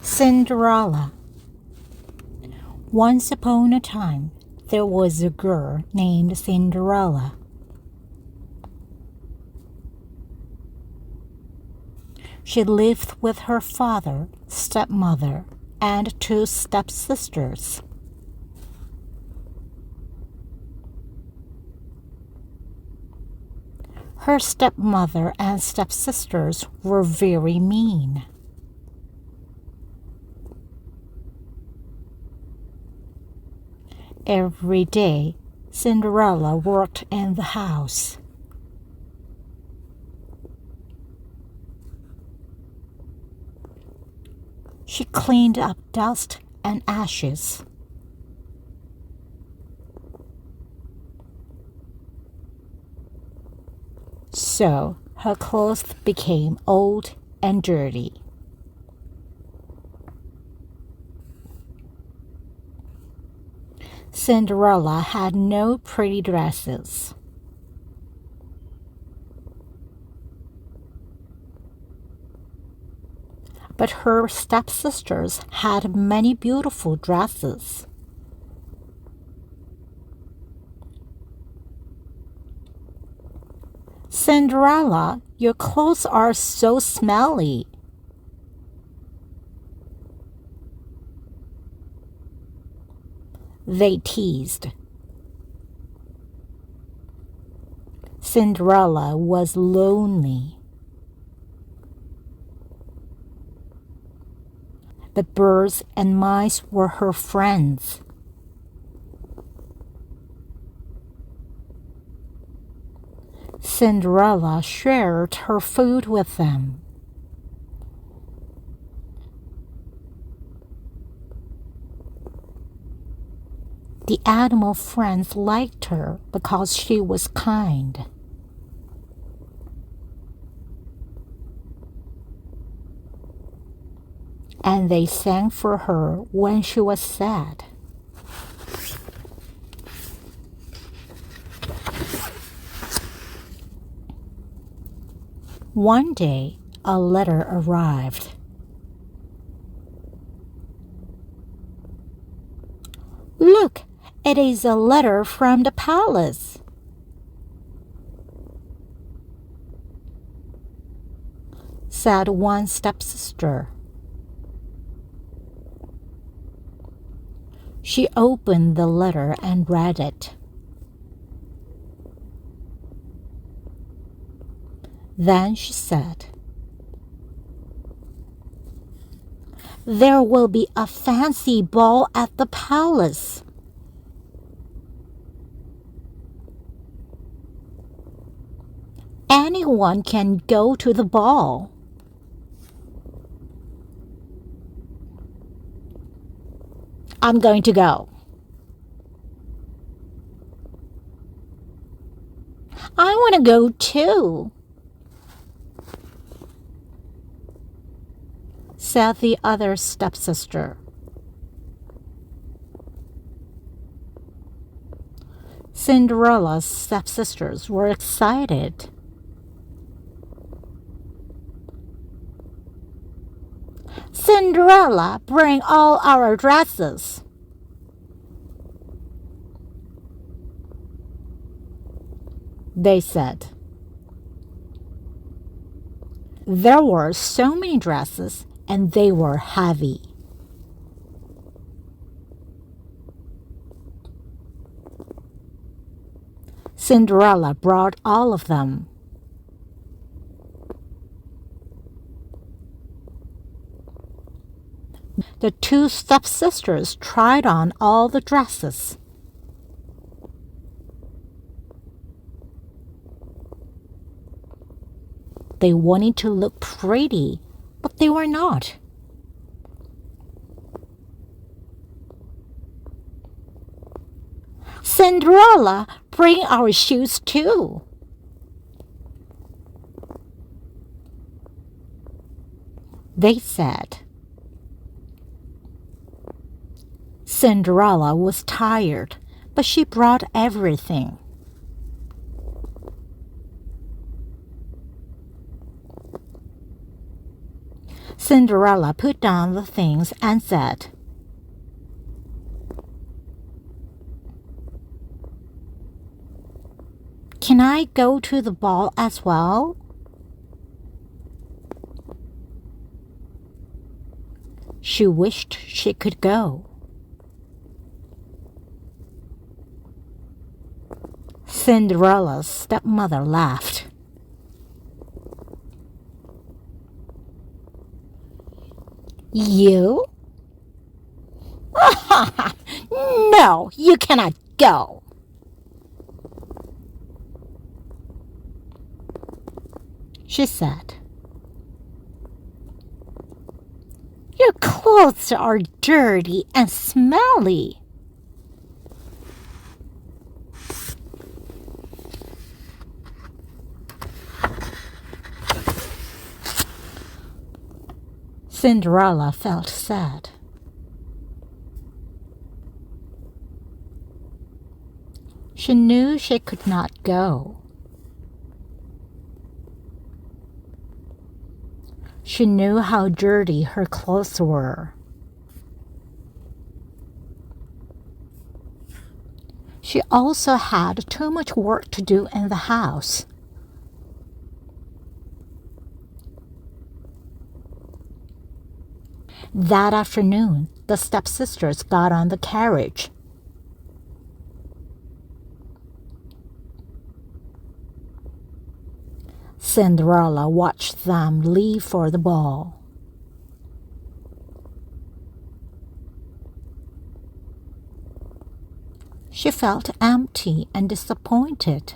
Cinderella. Once upon a time, there was a girl named Cinderella. She lived with her father, stepmother, and two stepsisters. Her stepmother and stepsisters were very mean. Every day, Cinderella worked in the house. She cleaned up dust and ashes. So her clothes became old and dirty. Cinderella had no pretty dresses. But her stepsisters had many beautiful dresses. Cinderella, your clothes are so smelly. They teased. Cinderella was lonely. The birds and mice were her friends. Cinderella shared her food with them. The animal friends liked her because she was kind. And they sang for her when she was sad. One day, a letter arrived. "Look, it is a letter from the palace," said one stepsister. She opened the letter and read it. Then she said, "There will be a fancy ball at the palace. Anyone can go to the ball. I'm going to go." "I want to go too," said the other stepsister. Cinderella's stepsisters were excited. "Cinderella, bring all our dresses," they said. There were so many dresses, and they were heavy. Cinderella brought all of them. The two stepsisters tried on all the dresses. They wanted to look pretty, but they were not. "Cinderella, bring our shoes too," they said. Cinderella was tired, but she brought everything. Cinderella put down the things and said, "Can I go to the ball as well?" She wished she could go. Cinderella's stepmother laughed. "You? No, you cannot go." She said, "Your clothes are dirty and smelly." Cinderella felt sad. She knew she could not go. She knew how dirty her clothes were. She also had too much work to do in the house. That afternoon, the stepsisters got on the carriage. Cinderella watched them leave for the ball. She felt empty and disappointed.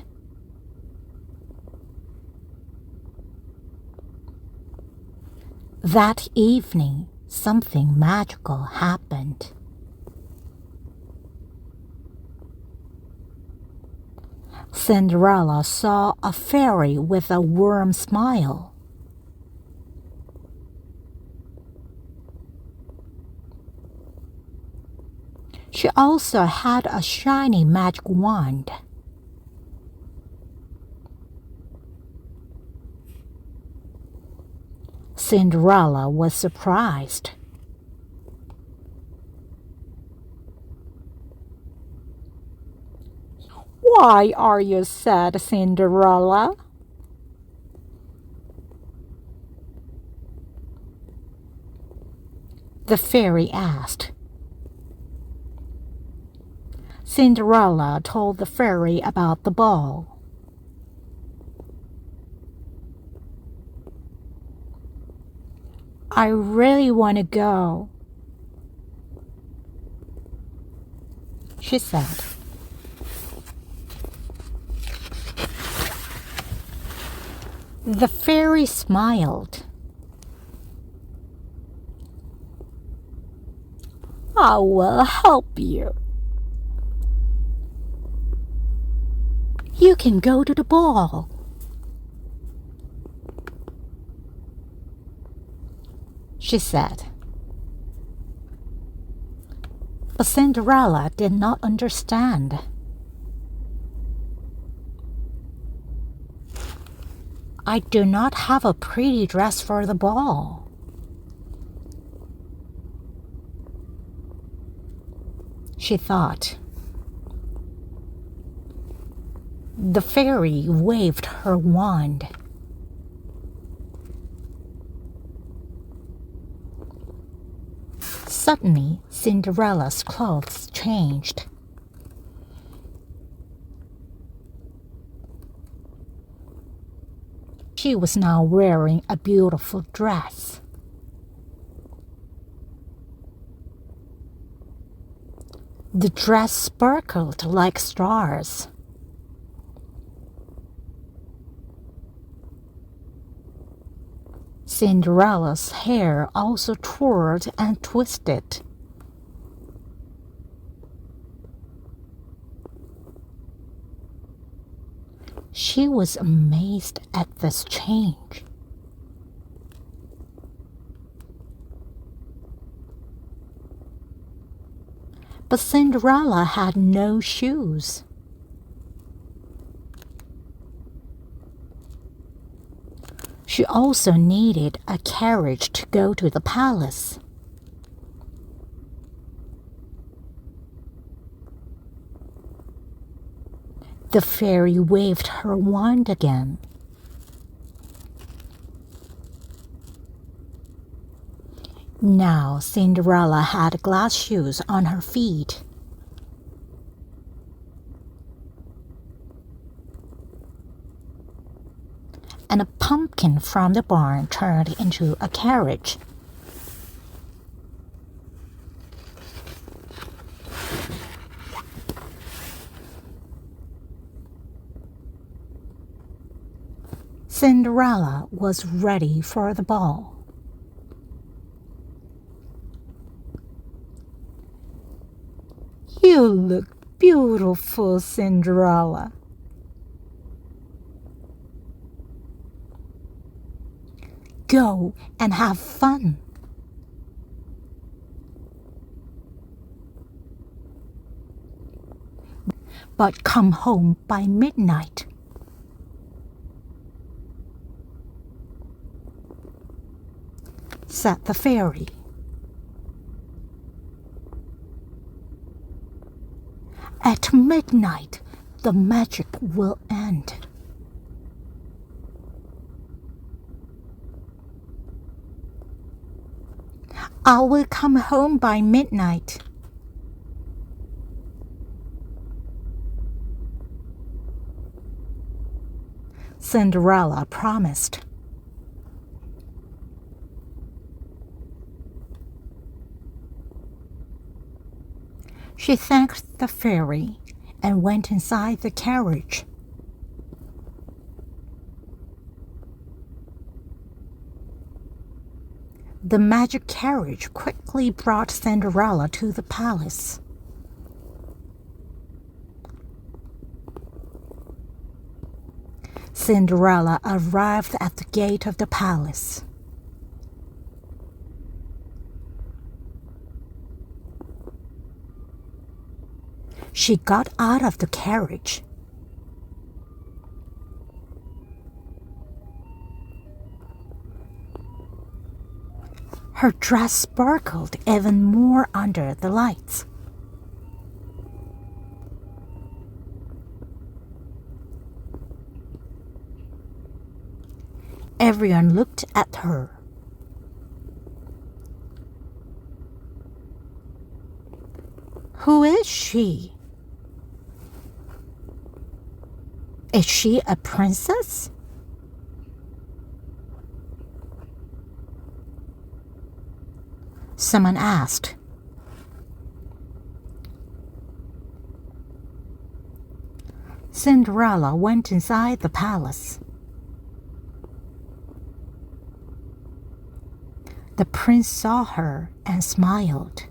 That evening, something magical happened. Cinderella saw a fairy with a warm smile. She also had a shiny magic wand. Cinderella was surprised. "Why are you sad, Cinderella?" the fairy asked. Cinderella told the fairy about the ball. "I really want to go," she said. The fairy smiled. "I will help you. You can go to the ball." she said. But Cinderella did not understand. "I do not have a pretty dress for the ball," she thought. The fairy waved her wand. Suddenly, Cinderella's clothes changed. She was now wearing a beautiful dress. The dress sparkled like stars. Cinderella's hair also twirled and twisted. She was amazed at this change. But Cinderella had no shoes. She also needed a carriage to go to the palace. The fairy waved her wand again. Now Cinderella had glass shoes on her feet. And a pumpkin from the barn turned into a carriage. Cinderella was ready for the ball. You look beautiful, Cinderella. Go and have fun. But come home by midnight. Said the fairy. At midnight, the magic will end. I will come home by midnight. Cinderella promised. She thanked the fairy and went inside the carriage. The magic carriage quickly brought Cinderella to the palace. Cinderella arrived at the gate of the palace. She got out of the carriage. Her dress sparkled even more under the lights. Everyone looked at her. Who is she? Is she a princess? Someone asked. Cinderella went inside the palace. The prince saw her and smiled.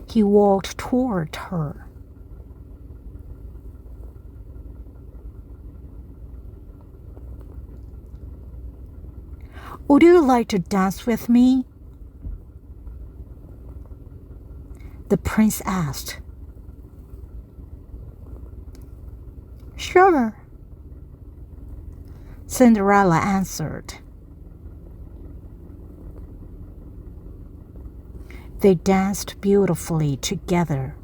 He walked toward her. Would you like to dance with me? The prince asked. Sure, Cinderella answered. They danced beautifully together.